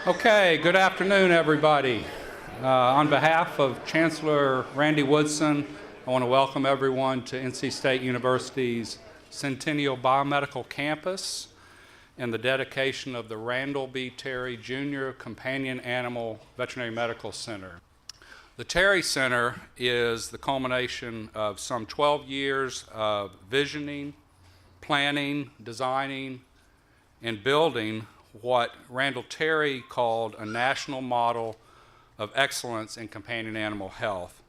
Okay, good afternoon, everybody. On behalf of Chancellor Randy Woodson, I want to welcome everyone to NC State University's Centennial Biomedical Campus and the dedication of the Randall B. Terry Jr. Companion Animal Veterinary Medical Center. The Terry Center is the culmination of some 12 years of visioning, planning, designing, and building what Randall Terry called a national model of excellence in companion animal health.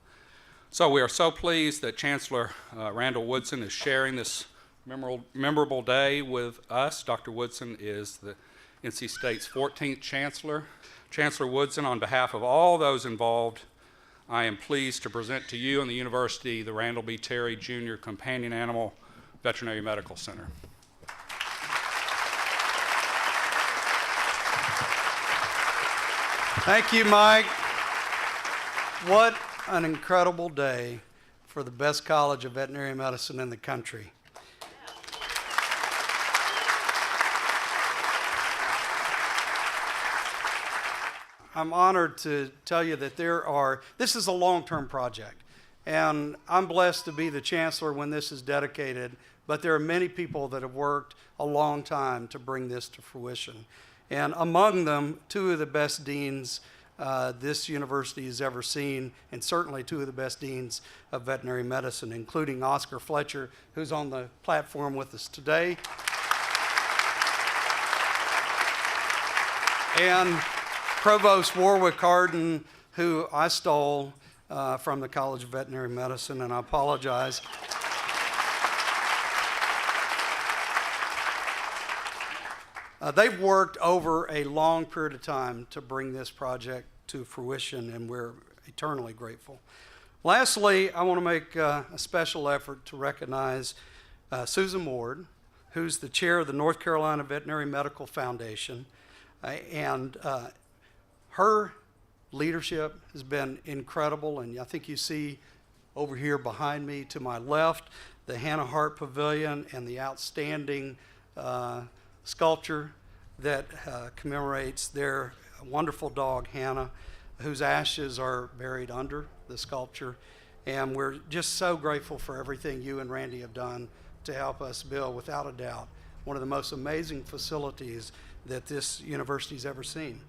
So we are so pleased that Chancellor Randall Woodson is sharing this memorable day with us. Dr. Woodson is the NC State's 14th Chancellor. Chancellor Woodson, on behalf of all those involved, I am pleased to present to you and the university the Randall B. Terry Jr. Companion Animal Veterinary Medical Center. Thank you, Mike. What an incredible day for the best college of veterinary medicine in the country. I'm honored to tell you that this is a long-term project, and I'm blessed to be the chancellor when this is dedicated, but there are many people that have worked a long time to bring this to fruition. And among them, two of the best deans this university has ever seen, and certainly two of the best deans of veterinary medicine, including Oscar Fletcher, who's on the platform with us today, and Provost Warwick Arden, who I stole from the College of Veterinary Medicine, and I apologize. They've worked over a long period of time to bring this project to fruition, and we're eternally grateful. Lastly, I want to make a special effort to recognize Susan Ward, who's the chair of the North Carolina Veterinary Medical Foundation, and her leadership has been incredible, and I think you see over here behind me to my left the Hannah Hart Pavilion and the outstanding sculpture that commemorates their wonderful dog, Hannah, whose ashes are buried under the sculpture. And we're just so grateful for everything you and Randy have done to help us build, without a doubt, one of the most amazing facilities that this university's ever seen.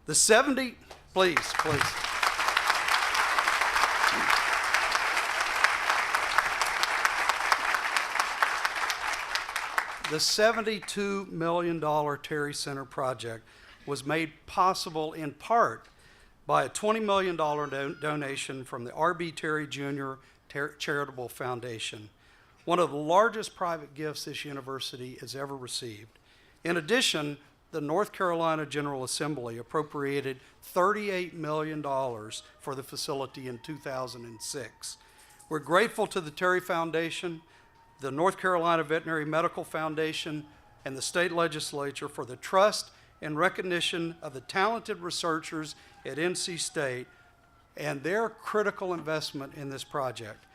The 70, please. The $72 million Terry Center project was made possible in part by a $20 million donation from the R.B. Terry Jr. Charitable Foundation, one of the largest private gifts this university has ever received. In addition, the North Carolina General Assembly appropriated $38 million for the facility in 2006. We're grateful to the Terry Foundation, the North Carolina Veterinary Medical Foundation, and the state legislature for the trust and recognition of the talented researchers at NC State and their critical investment in this project.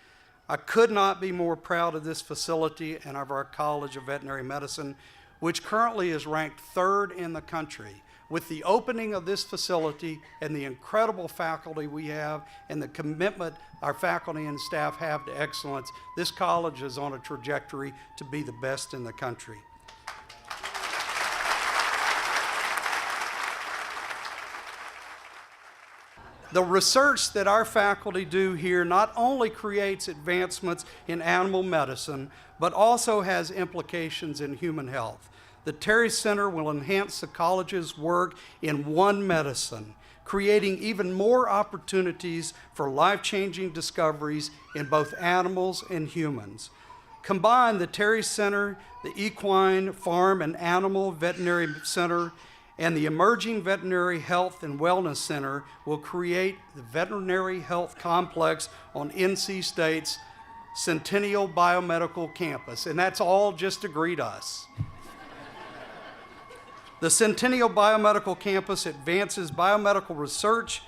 I could not be more proud of this facility and of our College of Veterinary Medicine, which currently is ranked third in the country. With the opening of this facility and the incredible faculty we have and the commitment our faculty and staff have to excellence, this college is on a trajectory to be the best in the country. The research that our faculty do here not only creates advancements in animal medicine, but also has implications in human health. The Terry Center will enhance the college's work in one medicine, creating even more opportunities for life-changing discoveries in both animals and humans. Combined, the Terry Center, the Equine, Farm, and Animal Veterinary Center, and the Emerging Veterinary Health and Wellness Center will create the Veterinary Health Complex on NC State's Centennial Biomedical Campus, and that's all just to greet us. The Centennial Biomedical Campus advances biomedical research,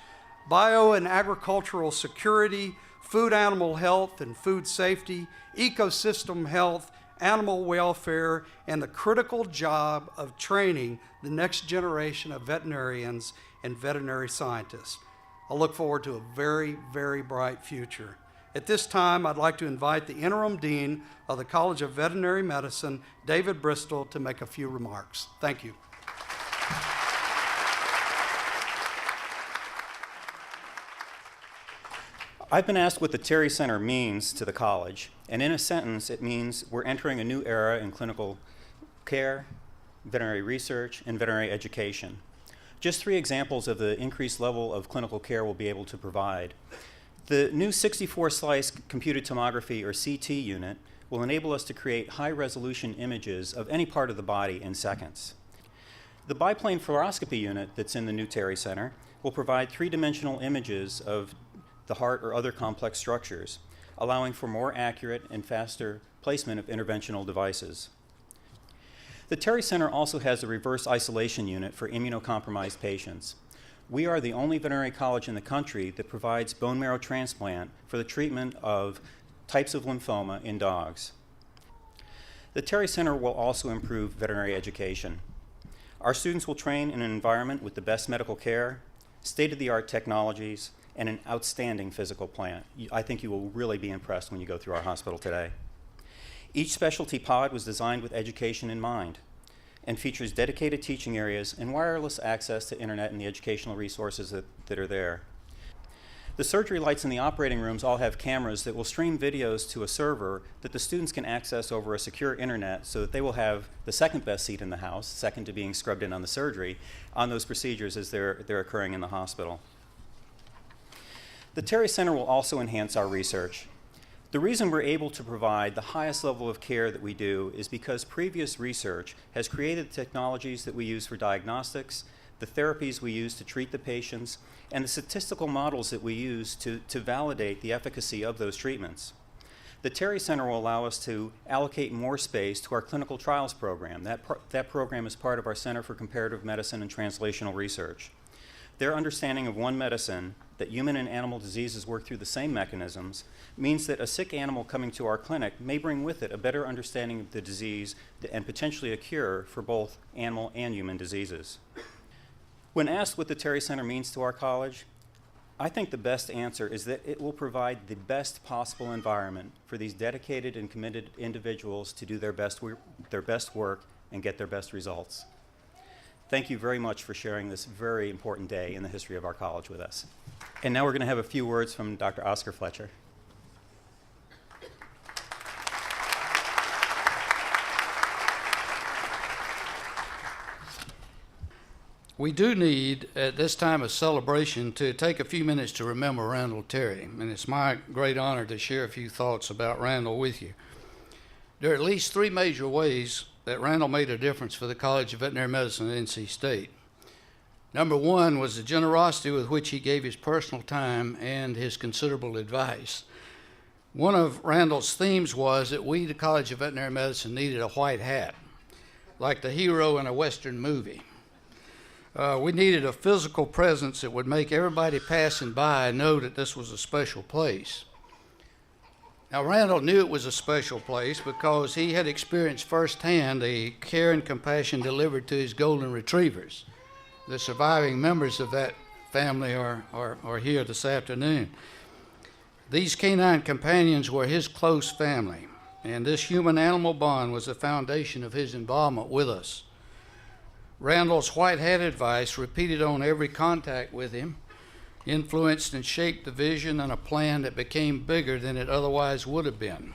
bio and agricultural security, food animal health and food safety, ecosystem health, animal welfare, and the critical job of training the next generation of veterinarians and veterinary scientists. I look forward to a very, very bright future. At this time, I'd like to invite the interim dean of the College of Veterinary Medicine, David Bristol, to make a few remarks. Thank you. I've been asked what the Terry Center means to the college, and in a sentence, it means we're entering a new era in clinical care, veterinary research, and veterinary education. Just 3 examples of the increased level of clinical care we'll be able to provide. The new 64-slice computed tomography, or CT unit, will enable us to create high-resolution images of any part of the body in seconds. The biplane fluoroscopy unit that's in the new Terry Center will provide 3-dimensional images of the heart or other complex structures, allowing for more accurate and faster placement of interventional devices. The Terry Center also has a reverse isolation unit for immunocompromised patients. We are the only veterinary college in the country that provides bone marrow transplant for the treatment of types of lymphoma in dogs. The Terry Center will also improve veterinary education. Our students will train in an environment with the best medical care, state-of-the-art technologies, and an outstanding physical plant. I think you will really be impressed when you go through our hospital today. Each specialty pod was designed with education in mind and features dedicated teaching areas and wireless access to internet and the educational resources that are there. The surgery lights in the operating rooms all have cameras that will stream videos to a server that the students can access over a secure internet so that they will have the second best seat in the house, second to being scrubbed in on the surgery, on those procedures as they're occurring in the hospital. The Terry Center will also enhance our research. The reason we're able to provide the highest level of care that we do is because previous research has created the technologies that we use for diagnostics, the therapies we use to treat the patients, and the statistical models that we use to validate the efficacy of those treatments. The Terry Center will allow us to allocate more space to our clinical trials program. That program is part of our Center for Comparative Medicine and Translational Research. Their understanding of one medicine, that human and animal diseases work through the same mechanisms, means that a sick animal coming to our clinic may bring with it a better understanding of the disease and potentially a cure for both animal and human diseases. When asked what the Terry Center means to our college, I think the best answer is that it will provide the best possible environment for these dedicated and committed individuals to do their best work and get their best results. Thank you very much for sharing this very important day in the history of our college with us. And now we're going to have a few words from Dr. Oscar Fletcher. We do need, at this time of celebration, to take a few minutes to remember Randall Terry, and it's my great honor to share a few thoughts about Randall with you. There are at least 3 major ways that Randall made a difference for the College of Veterinary Medicine at NC State. Number 1 was the generosity with which he gave his personal time and his considerable advice. One of Randall's themes was that we, the College of Veterinary Medicine, needed a white hat, like the hero in a Western movie. We needed a physical presence that would make everybody passing by know that this was a special place. Now, Randall knew it was a special place because he had experienced firsthand the care and compassion delivered to his golden retrievers. The surviving members of that family are here this afternoon. These canine companions were his close family, and this human-animal bond was the foundation of his involvement with us. Randall's white hat advice, repeated on every contact with him, influenced and shaped the vision and a plan that became bigger than it otherwise would have been.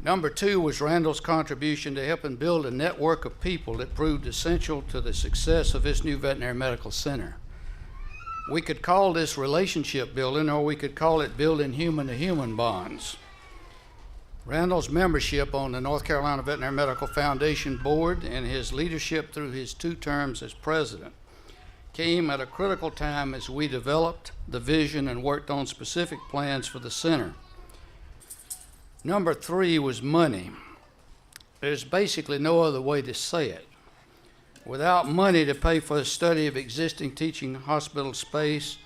Number 2 was Randall's contribution to helping build a network of people that proved essential to the success of this new veterinary medical center. We could call this relationship building, or we could call it building human-to-human bonds. Randall's membership on the North Carolina Veterinary Medical Foundation Board and his leadership through his 2 terms as president came at a critical time as we developed the vision and worked on specific plans for the center. Number 3 was money. There's basically no other way to say it. Without money to pay for the study of existing teaching hospital space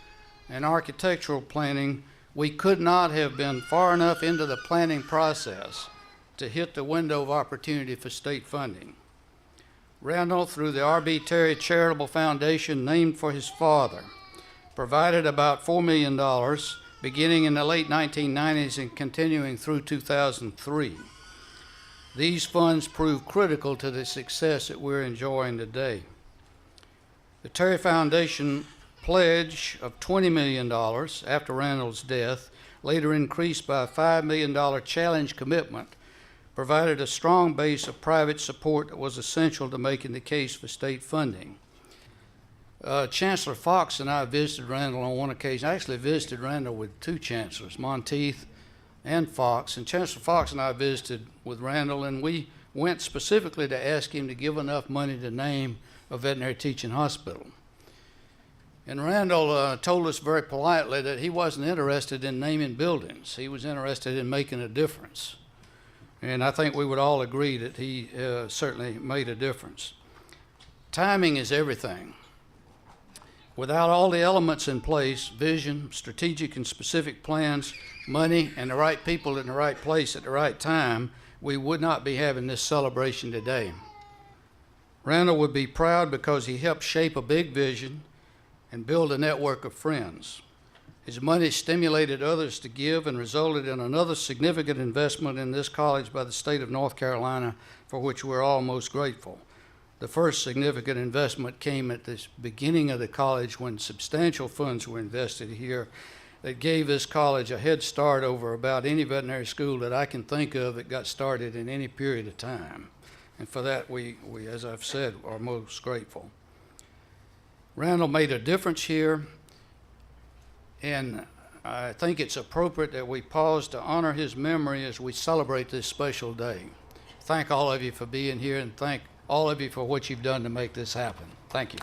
and architectural planning, we could not have been far enough into the planning process to hit the window of opportunity for state funding. Randall, through the R.B. Terry Charitable Foundation named for his father, provided about $4 million beginning in the late 1990s and continuing through 2003. These funds proved critical to the success that we're enjoying today. The Terry Foundation pledge of $20 million after Randall's death, later increased by a $5 million challenge commitment, provided a strong base of private support that was essential to making the case for state funding. Chancellor Fox and I visited Randall on one occasion. I actually visited Randall with two chancellors, Monteith and Fox. And Chancellor Fox and I visited with Randall, and we went specifically to ask him to give enough money to name a veterinary teaching hospital. And Randall told us very politely that he wasn't interested in naming buildings. He was interested in making a difference. And I think we would all agree that he certainly made a difference. Timing is everything. Without all the elements in place, vision, strategic and specific plans, money, and the right people in the right place at the right time, we would not be having this celebration today. Randall would be proud because he helped shape a big vision and build a network of friends. His money stimulated others to give and resulted in another significant investment in this college by the state of North Carolina, for which we're all most grateful. The first significant investment came at the beginning of the college when substantial funds were invested here that gave this college a head start over about any veterinary school that I can think of that got started in any period of time. And for that, we, as I've said, are most grateful. Randall made a difference here, and I think it's appropriate that we pause to honor his memory as we celebrate this special day. Thank all of you for being here, and thank all of you for what you've done to make this happen. Thank you.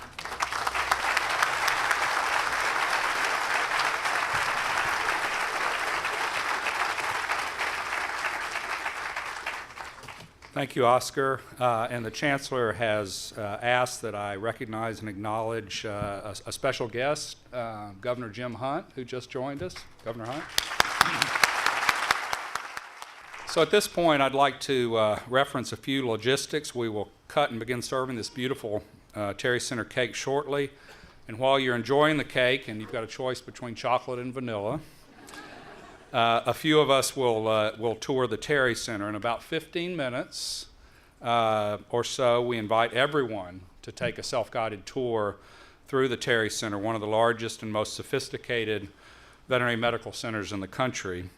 Thank you, Oscar. And the Chancellor has asked that I recognize and acknowledge a special guest, Governor Jim Hunt, who just joined us. Governor Hunt. So at this point, I'd like to reference a few logistics. We will cut and begin serving this beautiful Terry Center cake shortly. And while you're enjoying the cake, and you've got a choice between chocolate and vanilla, a few of us will tour the Terry Center. In about 15 minutes or so, we invite everyone to take a self-guided tour through the Terry Center, one of the largest and most sophisticated veterinary medical centers in the country.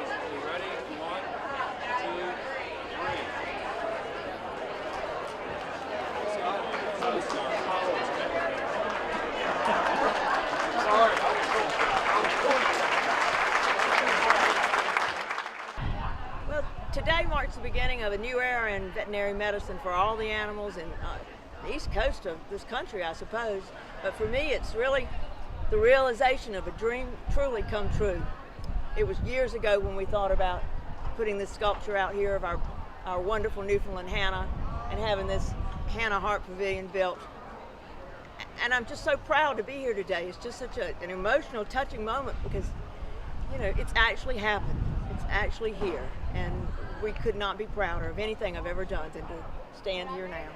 Today marks the beginning of a new era in veterinary medicine for all the animals in the east coast of this country, I suppose. But for me, it's really the realization of a dream truly come true. It was years ago when we thought about putting this sculpture out here of our wonderful Newfoundland Hannah and having this Hannah Heart Pavilion built. And I'm just so proud to be here today. It's just such an emotional, touching moment because, you know, it's actually happened. It's actually here. And we could not be prouder of anything I've ever done than to stand here now.